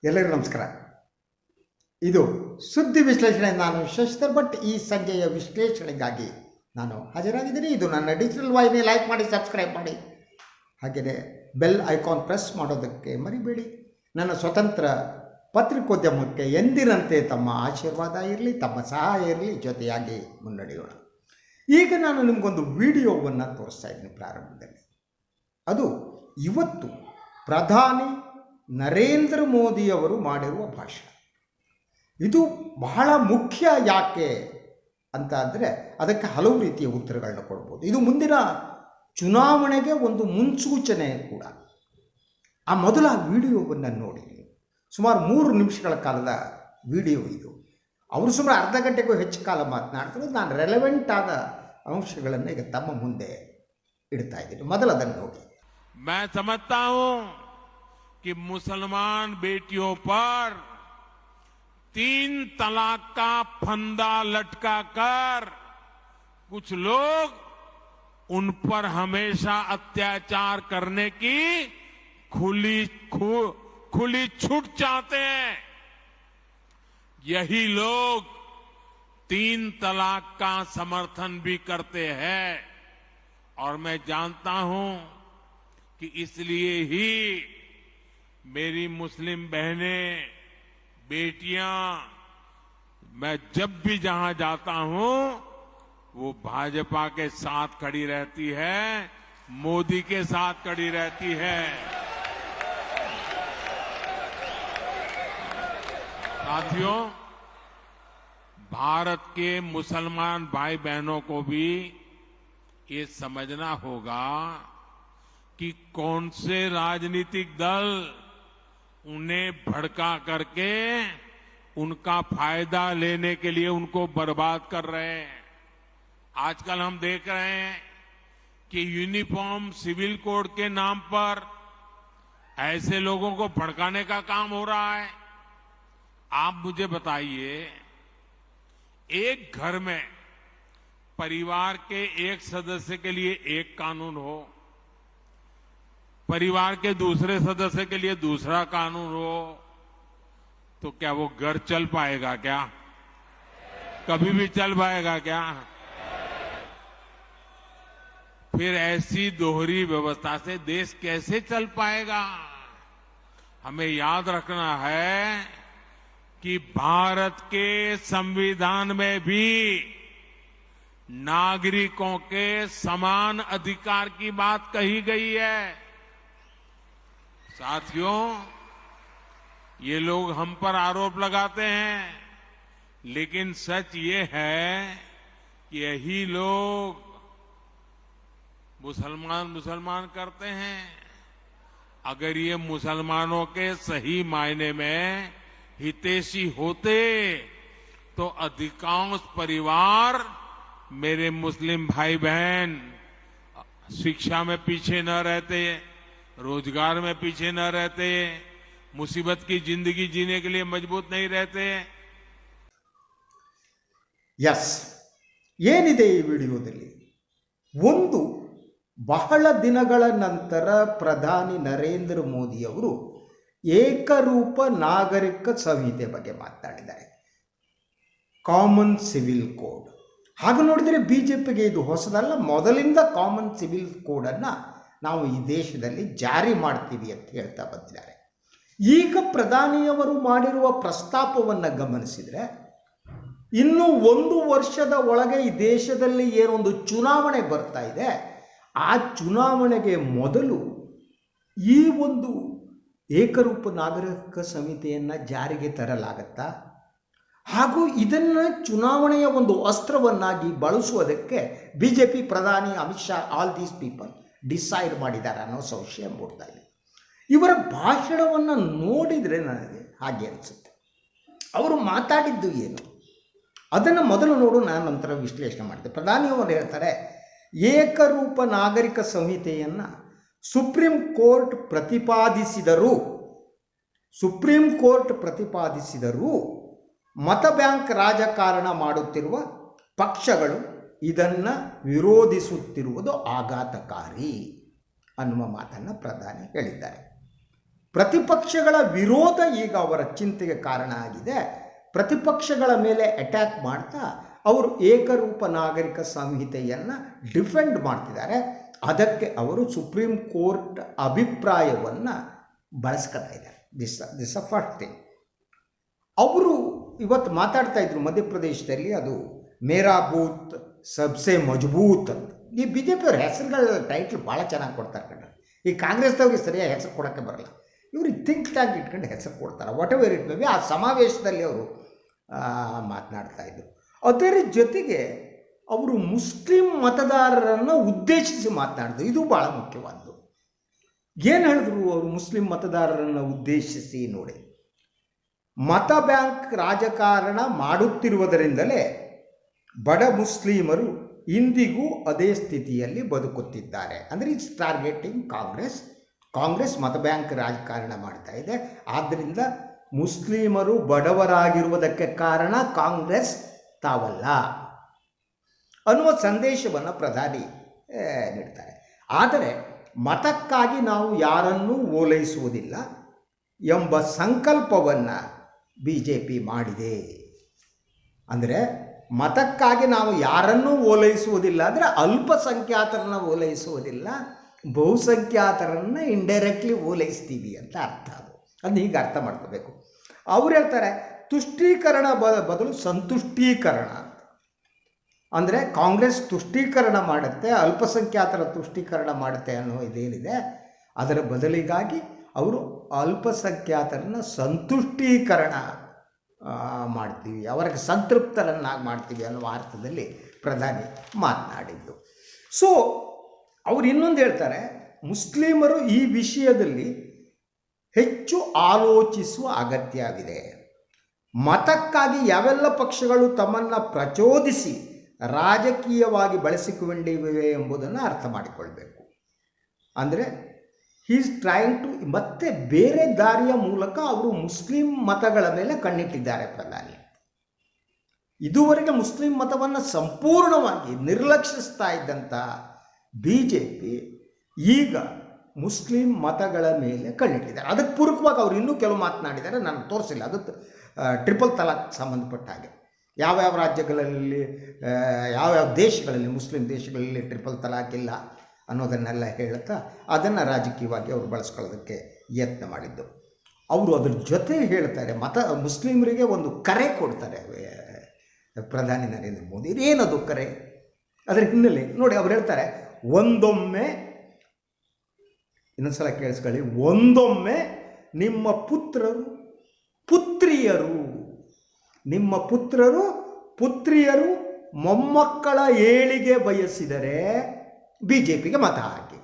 ಎಲ್ಲರಿಗೂ ನಮಸ್ಕಾರ. ಇದು ಸುದ್ದಿ ವಿಶ್ಲೇಷಣೆ. ನಾನು ಶಶಿಧರ್ ಭಟ್. ಈ ಸಂಜೆಯ ವಿಶ್ಲೇಷಣೆಗಾಗಿ ನಾನು ಹಾಜರಾಗಿದ್ದೀನಿ. ಇದು ನನ್ನ ಡಿಜಿಟಲ್ ವಾಹಿನಿ. ಲೈಕ್ ಮಾಡಿ, ಸಬ್ಸ್ಕ್ರೈಬ್ ಮಾಡಿ, ಹಾಗೆಯೇ ಬೆಲ್ ಐಕಾನ್ ಪ್ರೆಸ್ ಮಾಡೋದಕ್ಕೆ ಮರಿಬೇಡಿ. ನನ್ನ ಸ್ವತಂತ್ರ ಪತ್ರಿಕೋದ್ಯಮಕ್ಕೆ ಎಂದಿನಂತೆ ತಮ್ಮ ಆಶೀರ್ವಾದ ಇರಲಿ, ತಮ್ಮ ಸಹಾಯ ಇರಲಿ, ಜೊತೆಯಾಗಿ ಮುನ್ನಡೆಯೋಣ. ಈಗ ನಾನು ನಿಮಗೊಂದು ವಿಡಿಯೋವನ್ನು ತೋರಿಸ್ತಾ ಇದ್ದೀನಿ ಪ್ರಾರಂಭದಲ್ಲಿ. ಅದು ಇವತ್ತು ಪ್ರಧಾನಿ ನರೇಂದ್ರ ಮೋದಿಯವರು ಮಾಡಿರುವ ಭಾಷಣ. ಇದು ಬಹಳ ಮುಖ್ಯ. ಯಾಕೆ ಅಂತ ಅಂದರೆ ಅದಕ್ಕೆ ಹಲವು ರೀತಿಯ ಉತ್ತರಗಳನ್ನ ಕೊಡ್ಬೋದು. ಇದು ಮುಂದಿನ ಚುನಾವಣೆಗೆ ಒಂದು ಮುನ್ಸೂಚನೆ ಕೂಡ. ಆ ಮೊದಲ ವಿಡಿಯೋವನ್ನು ನೋಡಿ. ಸುಮಾರು 3 ನಿಮಿಷಗಳ ಕಾಲದ ವಿಡಿಯೋ ಇದು. ಅವರು ಸುಮಾರು ಅರ್ಧ ಗಂಟೆಗೂ ಹೆಚ್ಚು ಕಾಲ ಮಾತನಾಡ್ತಾರೆ. ನಾನು ರೆಲೆವೆಂಟ್ ಆದ ಅಂಶಗಳನ್ನು ಈಗ ತಮ್ಮ ಮುಂದೆ ಇಡ್ತಾ ಇದ್ದೀನಿ. ಮೊದಲದನ್ನು ನೋಡಿ. मैं समझता हूं कि मुसलमान बेटियों पर 3 तलाक का फंदा लटका कर कुछ लोग उन पर हमेशा अत्याचार करने की खुली छूट चाहते हैं. यही लोग 3 तलाक का समर्थन भी करते हैं. और मैं जानता हूं कि इसलिए ही मेरी मुस्लिम बहनें, बेटियां, मैं जब भी जहां जाता हूं वो भाजपा के साथ खड़ी रहती है, मोदी के साथ खड़ी रहती है. साथियों, भारत के मुसलमान भाई बहनों को भी ये समझना होगा कि कौन से राजनीतिक दल उन्हें भड़का करके उनका फायदा लेने के लिए उनको बर्बाद कर रहे हैं. आजकल हम देख रहे हैं कि यूनिफॉर्म सिविल कोड के नाम पर ऐसे लोगों को भड़काने का काम हो रहा है. आप मुझे बताइए, एक घर में परिवार के एक सदस्य के लिए एक कानून हो, परिवार के दूसरे सदस्य के लिए दूसरा कानून हो, तो क्या वो घर चल पाएगा? क्या कभी भी चल पाएगा क्या? फिर ऐसी दोहरी व्यवस्था से देश कैसे चल पाएगा? हमें याद रखना है कि भारत के संविधान में भी नागरिकों के समान अधिकार की बात कही गई है. साथियों, ये लोग हम पर आरोप लगाते हैं, लेकिन सच ये है कि यही लोग मुसलमान करते हैं. अगर ये मुसलमानों के सही मायने में हितैषी होते तो अधिकांश परिवार, मेरे मुस्लिम भाई बहन, शिक्षा में पीछे न रहते, रोजगार में पीछे न रहते, मुसीबत की जिंदगी जीने के लिए मजबूत नहीं रहते. ಎಸ್, ಏನಿದೆ ಈ ವಿಡಿಯೋದಲ್ಲಿ? ಒಂದು, ಬಹಳ ದಿನಗಳ ನಂತರ ಪ್ರಧಾನಿ ನರೇಂದ್ರ ಮೋದಿಯವರು ಏಕರೂಪ ನಾಗರಿಕ ಸಂಹಿತೆ ಬಗ್ಗೆ ಮಾತನಾಡಿದ್ದಾರೆ. Common civil code. ಹಾಗೆ ನೋಡಿದರೆ ಬಿಜೆಪಿಗೆ ಇದು ಹೊಸದಲ್ಲ. ಮೊದಲಿಂದ ಕಾಮನ್ ಸಿವಿಲ್ ಕೋಡನ್ನು ನಾವು ಈ ದೇಶದಲ್ಲಿ ಜಾರಿ ಮಾಡ್ತೀವಿ ಅಂತ ಹೇಳ್ತಾ ಬಂದಿದ್ದಾರೆ. ಈಗ ಪ್ರಧಾನಿಯವರು ಮಾಡಿರುವ ಪ್ರಸ್ತಾಪವನ್ನು ಗಮನಿಸಿದರೆ ಇನ್ನು 1 ವರ್ಷದ ಒಳಗೆ ಈ ದೇಶದಲ್ಲಿ ಏನೊಂದು ಚುನಾವಣೆ ಬರ್ತಾ ಇದೆ, ಆ ಚುನಾವಣೆಗೆ ಮೊದಲು ಈ ಒಂದು ಏಕರೂಪ ನಾಗರಿಕ ಸಂಹಿತೆಯನ್ನು ಜಾರಿಗೆ ತರಲಾಗತ್ತಾ, ಹಾಗೂ ಇದನ್ನು ಚುನಾವಣೆಯ ಒಂದು ಅಸ್ತ್ರವನ್ನಾಗಿ ಬಳಸುವುದಕ್ಕೆ ಬಿಜೆಪಿ ಪ್ರಧಾನಿ Amit Shah, all these people decide ಮಾಡಿದ್ದಾರೆ ಅನ್ನೋ ಸಂಶಯ ಮೂಡ್ತಾ ಇದೆ. ಇವರ ಭಾಷಣವನ್ನು ನೋಡಿದರೆ ನನಗೆ ಹಾಗೆ ಅನಿಸುತ್ತೆ. ಅವರು ಮಾತಾಡಿದ್ದು ಏನು ಅದನ್ನು ಮೊದಲು ನೋಡು, ನಾನು ನಂತರ ವಿಶ್ಲೇಷಣೆ ಮಾಡಿದೆ. ಪ್ರಧಾನಿಯವರು ಹೇಳ್ತಾರೆ, ಏಕರೂಪ ನಾಗರಿಕ ಸಂಹಿತೆಯನ್ನು ಸುಪ್ರೀಂ ಕೋರ್ಟ್ ಪ್ರತಿಪಾದಿಸಿದರೂ ಮತ ಬ್ಯಾಂಕ್ ರಾಜಕಾರಣ ಮಾಡುತ್ತಿರುವ ಪಕ್ಷಗಳು ಇದನ್ನು ವಿರೋಧಿಸುತ್ತಿರುವುದು ಆಘಾತಕಾರಿ ಅನ್ನುವ ಮಾತನ್ನು ಪ್ರಧಾನಿ ಹೇಳಿದ್ದಾರೆ. ಪ್ರತಿಪಕ್ಷಗಳ ವಿರೋಧ ಈಗ ಅವರ ಚಿಂತೆಗೆ ಕಾರಣ ಆಗಿದೆ. ಪ್ರತಿಪಕ್ಷಗಳ ಮೇಲೆ ಅಟ್ಯಾಕ್ ಮಾಡ್ತಾ ಅವರು ಏಕರೂಪ ನಾಗರಿಕ ಸಂಹಿತೆಯನ್ನು ಡಿಫೆಂಡ್ ಮಾಡ್ತಿದ್ದಾರೆ. ಅದಕ್ಕೆ ಅವರು ಸುಪ್ರೀಂ ಕೋರ್ಟ್ ಅಭಿಪ್ರಾಯವನ್ನು ಬಳಸ್ಕೊತಾ ಇದ್ದಾರೆ. This a first thing. ಅವರು ಇವತ್ತು ಮಾತಾಡ್ತಾ ಇದ್ರು ಮಧ್ಯಪ್ರದೇಶದಲ್ಲಿ, ಅದು ಮೇರಾ ಬೂತ್ ಸಬ್ಸೆ ಮಜಬೂತ್ ಅಂತ. ಈ ಬಿ ಜೆ ಪಿಯವ್ರ ಹೆಸರುಗಳ ಟೈಟ್ಲ್ ಭಾಳ ಚೆನ್ನಾಗಿ ಕೊಡ್ತಾರೆ ಕಣ್ಣ. ಈ ಕಾಂಗ್ರೆಸ್ದವ್ರಿಗೆ ಸರಿಯಾಗಿ ಹೆಸರು ಕೊಡೋಕ್ಕೆ ಬರಲ್ಲ. ಇವ್ರಿಗೆ ಥಿಂಕ್ ಟ್ಯಾಂಕ್ ಇಟ್ಕೊಂಡು ಹೆಸರು ಕೊಡ್ತಾರೆ. What ever it may be. ಆ ಸಮಾವೇಶದಲ್ಲಿ ಅವರು ಮಾತನಾಡ್ತಾ ಇದ್ರು. ಅದರ ಜೊತೆಗೆ ಅವರು ಮುಸ್ಲಿಂ ಮತದಾರರನ್ನು ಉದ್ದೇಶಿಸಿ ಮಾತನಾಡಿದ್ರು. ಇದು ಭಾಳ ಮುಖ್ಯವಾದ್ದು. ಏನು ಹೇಳಿದ್ರು ಅವರು ಮುಸ್ಲಿಂ ಮತದಾರರನ್ನು ಉದ್ದೇಶಿಸಿ? ನೋಡಿ, ಮತ ಬ್ಯಾಂಕ್ ರಾಜಕಾರಣ ಮಾಡುತ್ತಿರುವುದರಿಂದಲೇ ಬಡ ಮುಸ್ಲಿಮರು ಇಂದಿಗೂ ಅದೇ ಸ್ಥಿತಿಯಲ್ಲಿ ಬದುಕುತ್ತಿದ್ದಾರೆ. ಅಂದರೆ ಇಟ್ಸ್ ಟಾರ್ಗೆಟಿಂಗ್ ಕಾಂಗ್ರೆಸ್ ಮತ ಬ್ಯಾಂಕ್ ರಾಜಕಾರಣ ಮಾಡ್ತಾ ಇದೆ. ಆದ್ದರಿಂದ ಮುಸ್ಲಿಮರು ಬಡವರಾಗಿರುವುದಕ್ಕೆ ಕಾರಣ ಕಾಂಗ್ರೆಸ್ ತಾವಲ್ಲ ಅನ್ನುವ ಸಂದೇಶವನ್ನು ಪ್ರಧಾನಿ ನೀಡ್ತಾರೆ. ಆದರೆ ಮತಕ್ಕಾಗಿ ನಾವು ಯಾರನ್ನೂ ಓಲೈಸುವುದಿಲ್ಲ ಎಂಬ ಸಂಕಲ್ಪವನ್ನು ಬಿ ಜೆ ಪಿ ಮಾಡಿದೆ. ಅಂದರೆ ಮತಕ್ಕಾಗಿ ನಾವು ಯಾರನ್ನೂ ಓಲೈಸುವುದಿಲ್ಲ ಅಂದರೆ ಅಲ್ಪಸಂಖ್ಯಾತರನ್ನು ಓಲೈಸುವುದಿಲ್ಲ, ಬಹುಸಂಖ್ಯಾತರನ್ನು ಇಂಡೈರೆಕ್ಟ್ಲಿ ಓಲೈಸ್ತೀವಿ ಅಂತ ಅರ್ಥ. ಅದನ್ನ ಹೀಗೆ ಅರ್ಥ ಮಾಡ್ಕೋಬೇಕು. ಅವ್ರು ಹೇಳ್ತಾರೆ ತುಷ್ಟೀಕರಣ ಬದಲು ಸಂತುಷ್ಟೀಕರಣ. ಅಂದರೆ ಕಾಂಗ್ರೆಸ್ ತುಷ್ಟೀಕರಣ ಮಾಡುತ್ತೆ, ಅಲ್ಪಸಂಖ್ಯಾತರ ತುಷ್ಟೀಕರಣ ಮಾಡುತ್ತೆ ಅನ್ನೋ ಇದೇನಿದೆ, ಅದರ ಬದಲಿಗಾಗಿ ಅವರು ಅಲ್ಪಸಂಖ್ಯಾತರನ್ನು ಸಂತುಷ್ಟೀಕರಣ ಮಾಡ್ತೀವಿ, ಅವರಿಗೆ ಸಂತೃಪ್ತರನ್ನಾಗಿ ಮಾಡ್ತೀವಿ ಅನ್ನುವ ಅರ್ಥದಲ್ಲಿ ಪ್ರಧಾನಿ ಮಾತನಾಡಿದ್ದು. ಸೊ ಅವರು ಇನ್ನೊಂದು ಹೇಳ್ತಾರೆ, ಮುಸ್ಲಿಮರು ಈ ವಿಷಯದಲ್ಲಿ ಹೆಚ್ಚು ಆಲೋಚಿಸುವ ಅಗತ್ಯವಿದೆ. ಮತಕ್ಕಾಗಿ ಯಾವೆಲ್ಲ ಪಕ್ಷಗಳು ತಮ್ಮನ್ನು ಪ್ರಚೋದಿಸಿ ರಾಜಕೀಯವಾಗಿ ಬಳಸಿಕೊಂಡಿವೆ ಎಂಬುದನ್ನು ಅರ್ಥ ಮಾಡಿಕೊಳ್ಬೇಕು. ಅಂದರೆ ಈಸ್ ಟ್ರೈಂಗ್ ಟು ಮತ್ತೆ ಬೇರೆ ದಾರಿಯ ಮೂಲಕ ಅವರು ಮುಸ್ಲಿಂ ಮತಗಳ ಮೇಲೆ ಕಣ್ಣಿಟ್ಟಿದ್ದಾರೆ ಪ್ರಧಾನಿ. ಇದುವರೆಗೆ ಮುಸ್ಲಿಂ ಮತವನ್ನು ಸಂಪೂರ್ಣವಾಗಿ ನಿರ್ಲಕ್ಷಿಸ್ತಾ ಇದ್ದಂಥ ಬಿ ಜೆ ಪಿ ಈಗ ಮುಸ್ಲಿಂ ಮತಗಳ ಮೇಲೆ ಕಣ್ಣಿಟ್ಟಿದ್ದಾರೆ. ಅದಕ್ಕೆ ಪೂರಕವಾಗಿ ಅವರು ಇನ್ನೂ ಕೆಲವು ಮಾತನಾಡಿದ್ದಾರೆ, ನಾನು ತೋರಿಸಿಲ್ಲ. ಅದು ಟ್ರಿಪಲ್ ತಲಾಕ್ ಸಂಬಂಧಪಟ್ಟ ಹಾಗೆ ಯಾವ್ಯಾವ ರಾಜ್ಯಗಳಲ್ಲಿ, ಯಾವ್ಯಾವ ದೇಶಗಳಲ್ಲಿ, ಮುಸ್ಲಿಂ ದೇಶಗಳಲ್ಲಿ ಟ್ರಿಪಲ್ ತಲಾಕ್ ಇಲ್ಲ ಅನ್ನೋದನ್ನೆಲ್ಲ ಹೇಳ್ತಾ ಅದನ್ನು ರಾಜಕೀಯವಾಗಿ ಅವರು ಬಳಸ್ಕೊಳ್ಳೋದಕ್ಕೆ ಯತ್ನ ಮಾಡಿದ್ದು. ಅವರು ಅದ್ರ ಜೊತೆ ಹೇಳ್ತಾರೆ, ಮುಸ್ಲಿಮರಿಗೆ ಒಂದು ಕರೆ ಕೊಡ್ತಾರೆ ಪ್ರಧಾನಿ ನರೇಂದ್ರ ಮೋದಿ. ಏನದು ಕರೆ? ಅದರ ಹಿನ್ನೆಲೆ ನೋಡಿ. ಅವ್ರು ಹೇಳ್ತಾರೆ, ಒಂದೊಮ್ಮೆ, ಇನ್ನೊಂದ್ಸಲ ಕೇಳಿಸ್ಕೊಳ್ಳಿ, ಒಂದೊಮ್ಮೆ ನಿಮ್ಮ ಪುತ್ರಿಯರು ಮೊಮ್ಮಕ್ಕಳ ಏಳಿಗೆ ಬಯಸಿದರೆ ಬಿ ಜೆ ಪಿಗೆ ಮತ ಹಾಕಿ.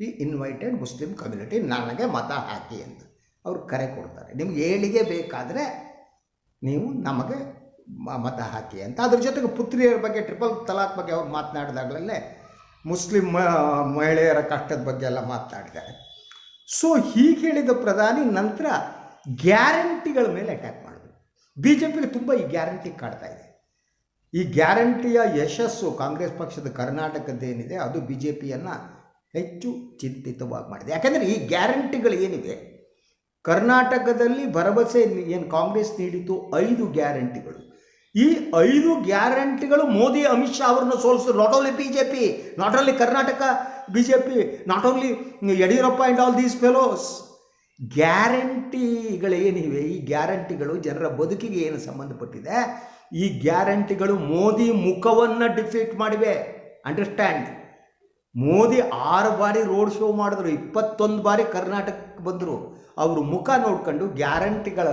ಈ ಇನ್ವೈಟೆಡ್ ಮುಸ್ಲಿಂ ಕಮ್ಯುನಿಟಿ ನನಗೆ ಮತ ಹಾಕಿ ಅಂತ ಅವರು ಕರೆ ಕೊಡ್ತಾರೆ. ನಿಮ್ಗೆ ಏಳಿಗೆ ಬೇಕಾದರೆ ನೀವು ನಮಗೆ ಮತ ಹಾಕಿ ಅಂತ. ಅದ್ರ ಜೊತೆಗೆ ಪುತ್ರಿಯರ ಬಗ್ಗೆ, ಟ್ರಿಪಲ್ ತಲಾಕ್ ಬಗ್ಗೆ ಅವ್ರು ಮಾತನಾಡಿದಾಗಲೇ ಮುಸ್ಲಿಂ ಮಹಿಳೆಯರ ಕಷ್ಟದ ಬಗ್ಗೆ ಎಲ್ಲ ಮಾತನಾಡಿದ್ದಾರೆ. ಸೊ ಹೀಗೆ ಹೇಳಿದ ಪ್ರಧಾನಿ ನಂತರ ಗ್ಯಾರಂಟಿಗಳ ಮೇಲೆ ಅಟ್ಯಾಕ್ ಮಾಡಿದ್ರು. ಬಿ ಜೆ ಪಿಗೆ ತುಂಬ ಈ ಗ್ಯಾರಂಟಿ ಕಾಡ್ತಾ ಇದೆ. ಈ ಗ್ಯಾರಂಟಿಯ ಯಶಸ್ಸು ಕಾಂಗ್ರೆಸ್ ಪಕ್ಷದ ಕರ್ನಾಟಕದ್ದೇನಿದೆ ಅದು ಬಿ ಜೆ ಪಿಯನ್ನು ಹೆಚ್ಚು ಚಿಂತಿತವಾಗಿ ಮಾಡಿದೆ. ಯಾಕೆಂದರೆ ಈ ಗ್ಯಾರಂಟಿಗಳು ಏನಿವೆ, ಕರ್ನಾಟಕದಲ್ಲಿ ಭರವಸೆ ಏನು ಕಾಂಗ್ರೆಸ್ ನೀಡಿತು 5 ಗ್ಯಾರಂಟಿಗಳು. ಈ 5 ಗ್ಯಾರಂಟಿಗಳು ಮೋದಿ, ಅಮಿತ್ ಶಾ ಅವರನ್ನು ಸೋಲಿಸಿದ್ರು. Not only B J P, not only Karnataka B J P, not only Yediyurappa and all these fellows. ಗ್ಯಾರಂಟಿಗಳೇನಿವೆ, ಈ ಗ್ಯಾರಂಟಿಗಳು ಜನರ ಬದುಕಿಗೆ ಏನು ಸಂಬಂಧಪಟ್ಟಿದೆ, ಈ ಗ್ಯಾರಂಟಿಗಳು ಮೋದಿ ಮುಖವನ್ನು ಡಿಫೀಟ್ ಮಾಡಿವೆ. ಅಂಡರ್ಸ್ಟ್ಯಾಂಡ್? ಮೋದಿ 6 ಬಾರಿ ರೋಡ್ ಶೋ ಮಾಡಿದ್ರು, 21 ಬಾರಿ ಕರ್ನಾಟಕಕ್ಕೆ ಬಂದರು. ಅವರು ಮುಖ ನೋಡ್ಕೊಂಡು ಗ್ಯಾರಂಟಿಗಳ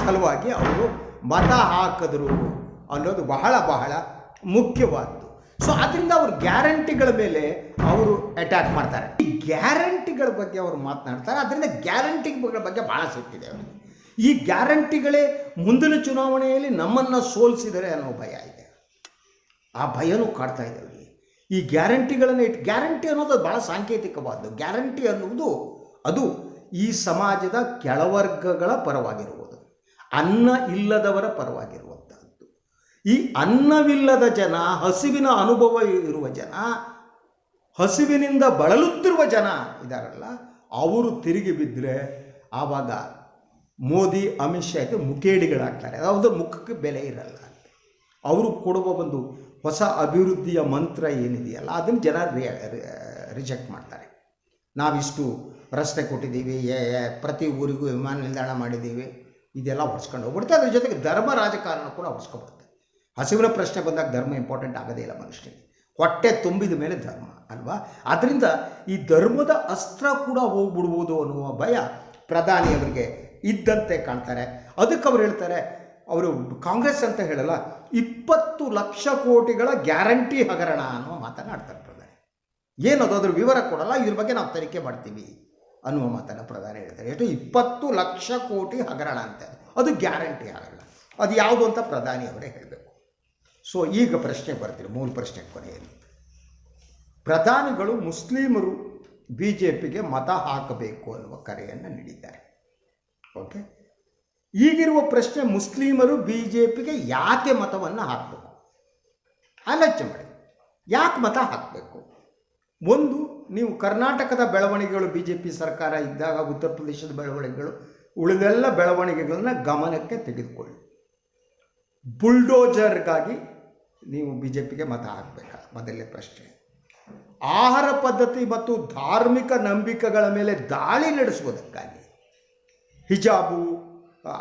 ಸಲುವಾಗಿ ಅವರು ಮತ ಹಾಕಿದ್ರು ಅನ್ನೋದು ಬಹಳ ಬಹಳ ಮುಖ್ಯವಾದ್ದು. ಸೊ ಅದರಿಂದ ಅವರು ಗ್ಯಾರಂಟಿಗಳ ಮೇಲೆ ಅವರು ಅಟ್ಯಾಕ್ ಮಾಡ್ತಾರೆ. ಈ ಗ್ಯಾರಂಟಿಗಳ ಬಗ್ಗೆ ಅವರು ಮಾತನಾಡ್ತಾರೆ. ಅದರಿಂದ ಗ್ಯಾರಂಟಿಗಳ ಬಗ್ಗೆ ಭಾಳ ಸಿಟ್ಟಿದೆ ಅವರಿಗೆ. ಈ ಗ್ಯಾರಂಟಿಗಳೇ ಮುಂದಿನ ಚುನಾವಣೆಯಲ್ಲಿ ನಮ್ಮನ್ನು ಸೋಲಿಸಿದರೆ ಅನ್ನೋ ಭಯ ಇದೆ. ಆ ಭಯನೂ ಕಾಡ್ತಾ ಇದೆ ಅವರಿಗೆ. ಈ ಗ್ಯಾರಂಟಿಗಳನ್ನು ಗ್ಯಾರಂಟಿ ಅನ್ನೋದು ಭಾಳ ಸಾಂಕೇತಿಕವಾದ್ದು. ಗ್ಯಾರಂಟಿ ಅನ್ನುವುದು ಅದು ಈ ಸಮಾಜದ ಕೆಳವರ್ಗಗಳ ಪರವಾಗಿರುವುದು, ಅನ್ನ ಇಲ್ಲದವರ ಪರವಾಗಿರುವಂಥದ್ದು. ಈ ಅನ್ನವಿಲ್ಲದ ಜನ, ಹಸಿವಿನ ಅನುಭವ ಇರುವ ಜನ, ಹಸಿವಿನಿಂದ ಬಳಲುತ್ತಿರುವ ಜನ ಇದ್ದಾರಲ್ಲ, ಅವರು ತಿರುಗಿ ಬಿದ್ದರೆ ಆವಾಗ ಮೋದಿ ಅಮಿತ್ ಶಾ ಇದು ಮುಖೇಡಿಗಳಾಗ್ತಾರೆ, ಅವ್ರ ಮುಖಕ್ಕೆ ಬೆಲೆ ಇರಲ್ಲ. ಅವರು ಕೊಡುವ ಒಂದು ಹೊಸ ಅಭಿವೃದ್ಧಿಯ ಮಂತ್ರ ಏನಿದೆಯಲ್ಲ ಅದನ್ನು ಜನ ರಿಜೆಕ್ಟ್ ಮಾಡ್ತಾರೆ. ನಾವಿಷ್ಟು ರಸ್ತೆ ಕೊಟ್ಟಿದ್ದೀವಿ, ಪ್ರತಿ ಊರಿಗೂ ವಿಮಾನ ನಿಲ್ದಾಣ ಮಾಡಿದ್ದೀವಿ, ಇದೆಲ್ಲ ಹೊಡ್ಸ್ಕೊಂಡು ಹೋಗ್ಬಿಡುತ್ತೆ. ಅದ್ರ ಜೊತೆಗೆ ಧರ್ಮ ರಾಜಕಾರಣ ಕೂಡ ಹೊಡ್ಸ್ಕೊಬರುತ್ತೆ. ಹಸಿವಿನ ಪ್ರಶ್ನೆ ಬಂದಾಗ ಧರ್ಮ ಇಂಪಾರ್ಟೆಂಟ್ ಆಗೋದೇ ಇಲ್ಲ ಮನುಷ್ಯನಿಗೆ. ಹೊಟ್ಟೆ ತುಂಬಿದ ಮೇಲೆ ಧರ್ಮ ಅಲ್ವಾ? ಆದ್ದರಿಂದ ಈ ಧರ್ಮದ ಅಸ್ತ್ರ ಕೂಡ ಹೋಗ್ಬಿಡ್ಬೋದು ಅನ್ನುವ ಭಯ ಪ್ರಧಾನಿಯವರಿಗೆ ಇದ್ದಂತೆ ಕಾಣ್ತಾರೆ. ಅದಕ್ಕೆ ಅವ್ರು ಹೇಳ್ತಾರೆ, ಅವರು ಕಾಂಗ್ರೆಸ್ ಅಂತ ಹೇಳಲ್ಲ, 20 ಲಕ್ಷ ಕೋಟಿಗಳ ಗ್ಯಾರಂಟಿ ಹಗರಣ ಅನ್ನುವ ಮಾತನಾಡ್ತಾರೆ ಪ್ರಧಾನಿ. ಏನದು ಅದ್ರ ವಿವರ ಕೊಡಲ್ಲ, ಇದ್ರ ಬಗ್ಗೆ ನಾವು ತನಿಖೆ ಮಾಡ್ತೀವಿ ಅನ್ನುವ ಮಾತನ್ನು ಪ್ರಧಾನಿ ಹೇಳ್ತಾರೆ. ಎಷ್ಟು 20 ಲಕ್ಷ ಕೋಟಿ ಹಗರಣ ಅಂತ, ಅದು ಗ್ಯಾರಂಟಿ ಹಗರಣ. ಅದು ಯಾವುದು ಅಂತ ಪ್ರಧಾನಿ ಅವರೇ ಹೇಳಬೇಕು. ಸೊ ಈಗ ಪ್ರಶ್ನೆ ಬರ್ತೀರಿ, ಮೂಲ ಪ್ರಶ್ನೆ ಕೊನೆಯಲ್ಲಿ. ಪ್ರಧಾನಿಗಳು ಮುಸ್ಲಿಮರು BJPಗೆ ಮತ ಹಾಕಬೇಕು ಅನ್ನುವ ಕರೆಯನ್ನು ನೀಡಿದ್ದಾರೆ. ಓಕೆ, ಈಗಿರುವ ಪ್ರಶ್ನೆ, ಮುಸ್ಲಿಮರು BJPಗೆ ಯಾಕೆ ಮತವನ್ನು ಹಾಕಬೇಕು? ಆಲೋಚನೆ ಮಾಡಿ, ಯಾಕೆ ಮತ ಹಾಕಬೇಕು? ಒಂದು, ನೀವು ಕರ್ನಾಟಕದ ಬೆಳವಣಿಗೆಗಳು, BJP ಸರ್ಕಾರ ಇದ್ದಾಗ ಉತ್ತರ ಪ್ರದೇಶದ ಬೆಳವಣಿಗೆಗಳು, ಉಳಿದೆಲ್ಲ ಬೆಳವಣಿಗೆಗಳನ್ನ ಗಮನಕ್ಕೆ ತೆಗೆದುಕೊಳ್ಳಿ. ಬುಲ್ಡೋಜರ್ಗಾಗಿ ನೀವು BJPಗೆ ಮತ ಹಾಕಬೇಕಾ? ಮೊದಲನೇ ಪ್ರಶ್ನೆ. ಆಹಾರ ಪದ್ಧತಿ ಮತ್ತು ಧಾರ್ಮಿಕ ನಂಬಿಕೆಗಳ ಮೇಲೆ ದಾಳಿ ನಡೆಸುವುದಕ್ಕಾಗಿ, ಹಿಜಾಬು,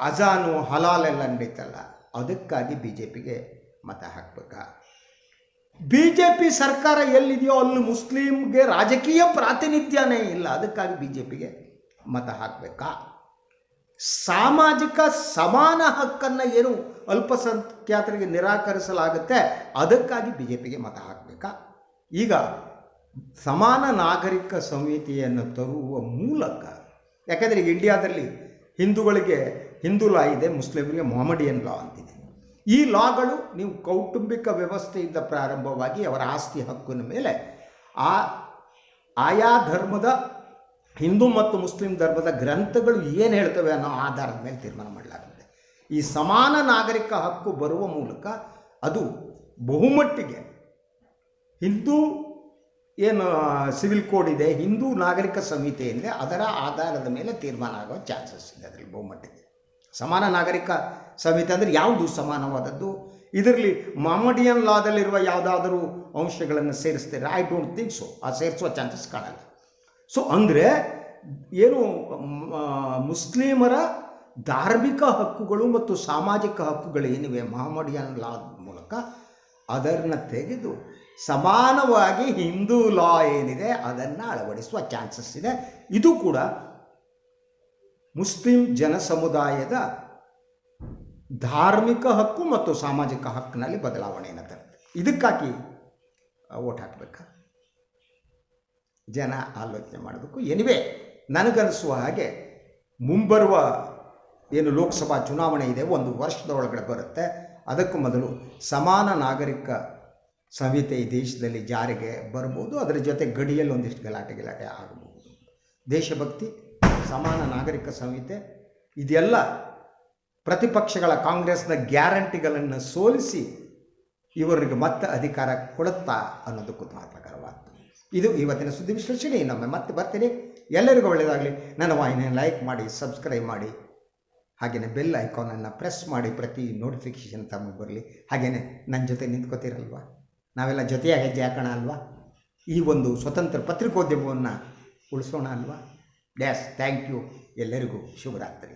ಅಜಾನು, ಹಲಾಲ್ ಎಲ್ಲ ನಡೀತಲ್ಲ, ಅದಕ್ಕಾಗಿ BJPಗೆ ಮತ ಹಾಕಬೇಕಾ? BJP ಸರ್ಕಾರ ಎಲ್ಲಿದೆಯೋ ಅಲ್ಲಿ ಮುಸ್ಲಿಮ್ಗೆ ರಾಜಕೀಯ ಪ್ರಾತಿನಿಧ್ಯನೇ ಇಲ್ಲ, ಅದಕ್ಕಾಗಿ BJPಗೆ ಮತ ಹಾಕಬೇಕಾ? ಸಾಮಾಜಿಕ ಸಮಾನ ಹಕ್ಕನ್ನು ಏನು ಅಲ್ಪಸಂಖ್ಯಾತರಿಗೆ ನಿರಾಕರಿಸಲಾಗುತ್ತೆ, ಅದಕ್ಕಾಗಿ BJPಗೆ ಮತ ಹಾಕಬೇಕಾ? ಈಗ ಸಮಾನ ನಾಗರಿಕ ಸಂಹಿತೆಯನ್ನು ತರುವ ಮೂಲಕ, ಯಾಕಂದರೆ ಈಗ ಇಂಡಿಯಾದಲ್ಲಿ ಹಿಂದೂಗಳಿಗೆ ಹಿಂದೂ ಲಾ ಇದೆ, ಮುಸ್ಲಿಮರಿಗೆ ಮೊಹಮ್ಮಡಿಯನ್ ಲಾ ಅಂತಿದೆ. ಈ ಲಾಗಳು ನೀವು ಕೌಟುಂಬಿಕ ವ್ಯವಸ್ಥೆಯಿಂದ ಪ್ರಾರಂಭವಾಗಿ ಅವರ ಆಸ್ತಿ ಹಕ್ಕಿನ ಮೇಲೆ ಆಯಾ ಧರ್ಮದ, ಹಿಂದೂ ಮತ್ತು ಮುಸ್ಲಿಂ ಧರ್ಮದ ಗ್ರಂಥಗಳು ಏನು ಹೇಳ್ತವೆ ಅನ್ನೋ ಆಧಾರದ ಮೇಲೆ ತೀರ್ಮಾನ ಮಾಡಲಾಗುತ್ತೆ. ಈ ಸಮಾನ ನಾಗರಿಕ ಹಕ್ಕು ಬರುವ ಮೂಲಕ ಅದು ಬಹುಮಟ್ಟಿಗೆ ಹಿಂದೂ ಏನು ಸಿವಿಲ್ ಕೋಡ್ ಇದೆ, ಹಿಂದೂ ನಾಗರಿಕ ಸಂಹಿತೆ ಇದೆ, ಅದರ ಆಧಾರದ ಮೇಲೆ ತೀರ್ಮಾನ ಆಗೋ ಚಾನ್ಸಸ್ ಇದೆ ಅದರಲ್ಲಿ ಬಹುಮಟ್ಟಿಗೆ. ಸಮಾನ ನಾಗರಿಕ ಸಂಹಿತೆ ಅಂದರೆ ಯಾವುದು ಸಮಾನವಾದದ್ದು? ಇದರಲ್ಲಿ ಮೊಹಮ್ಮಡಿಯನ್ ಲಾದಲ್ಲಿರುವ ಯಾವುದಾದರೂ ಅಂಶಗಳನ್ನು ಸೇರಿಸ್ತೀರಾ? I don't think so. ಆ ಸೇರಿಸುವ ಚಾನ್ಸಸ್ ಕಾಣಲ್ಲ. ಸೊ ಅಂದರೆ ಏನು, ಮುಸ್ಲಿಮರ ಧಾರ್ಮಿಕ ಹಕ್ಕುಗಳು ಮತ್ತು ಸಾಮಾಜಿಕ ಹಕ್ಕುಗಳು ಏನಿವೆ ಮೊಹಮ್ಮಡಿಯನ್ ಲಾ ಮೂಲಕ ಅದನ್ನು ತೆಗೆದು ಸಮಾನವಾಗಿ ಹಿಂದೂ ಲಾ ಏನಿದೆ ಅದನ್ನು ಅಳವಡಿಸುವ ಚಾನ್ಸಸ್ ಇದೆ. ಇದು ಕೂಡ ಮುಸ್ಲಿಂ ಜನಸಮುದಾಯದ ಧಾರ್ಮಿಕ ಹಕ್ಕು ಮತ್ತು ಸಾಮಾಜಿಕ ಹಕ್ಕಿನಲ್ಲಿ ಬದಲಾವಣೆಯನ್ನು ತರುತ್ತೆ. ಇದಕ್ಕಾಗಿ ಓಟ್ ಹಾಕಬೇಕಾ? ಜನ ಆಲೋಚನೆ ಮಾಡಬೇಕು. ಎನಿವೆ, ನನಗನ್ನಿಸುವ ಹಾಗೆ ಮುಂಬರುವ ಏನು ಲೋಕಸಭಾ ಚುನಾವಣೆ ಇದೆ, 1 ವರ್ಷದ ಒಳಗಡೆ ಬರುತ್ತೆ. ಅದಕ್ಕೂ ಮೊದಲು ಸಮಾನ ನಾಗರಿಕ ಸಂಹಿತೆ ಈ ದೇಶದಲ್ಲಿ ಜಾರಿಗೆ ಬರ್ಬೋದು. ಅದರ ಜೊತೆ ಗಡಿಯಲ್ಲಿ ಒಂದಿಷ್ಟು ಗಲಾಟೆ ಆಗಬಹುದು. ದೇಶಭಕ್ತಿ, ಸಮಾನ ನಾಗರಿಕ ಸಂಹಿತೆ, ಇದೆಲ್ಲ ಪ್ರತಿಪಕ್ಷಗಳ ಕಾಂಗ್ರೆಸ್ನ ಗ್ಯಾರಂಟಿಗಳನ್ನು ಸೋಲಿಸಿ ಇವರಿಗೆ ಮತ್ತೆ ಅಧಿಕಾರ ಕೊಡುತ್ತಾ ಅನ್ನೋದು ಕುತೂಹಲಕರವಾದ್ದು. ಇದು ಇವತ್ತಿನ ಸುದ್ದಿ ವಿಶ್ಲೇಷಣೆ. ಇನ್ನೊಮ್ಮೆ ಮತ್ತೆ ಬರ್ತೀನಿ. ಎಲ್ಲರಿಗೂ ಒಳ್ಳೆಯದಾಗಲಿ. ನನ್ನ ವಾಹಿನಿಯನ್ನು ಲೈಕ್ ಮಾಡಿ, ಸಬ್ಸ್ಕ್ರೈಬ್ ಮಾಡಿ, ಹಾಗೆಯೇ ಬೆಲ್ ಐಕಾನನ್ನು ಪ್ರೆಸ್ ಮಾಡಿ, ಪ್ರತಿ ನೋಟಿಫಿಕೇಷನ್ ತಮಗೆ ಬರಲಿ. ಹಾಗೆಯೇ ನನ್ನ ಜೊತೆ ನಿಂತ್ಕೋತೀರಲ್ವ, ನಾವೆಲ್ಲ ಜೊತೆಯಾಗಿ ಹೆಜ್ಜೆ ಹಾಕೋಣ ಅಲ್ವಾ? ಈ ಒಂದು ಸ್ವತಂತ್ರ ಪತ್ರಿಕೋದ್ಯಮವನ್ನು ಉಳಿಸೋಣ ಅಲ್ವಾ? ಡ್ಯಾಸ್. Thank you. ಎಲ್ಲರಿಗೂ ಶುಭರಾತ್ರಿ.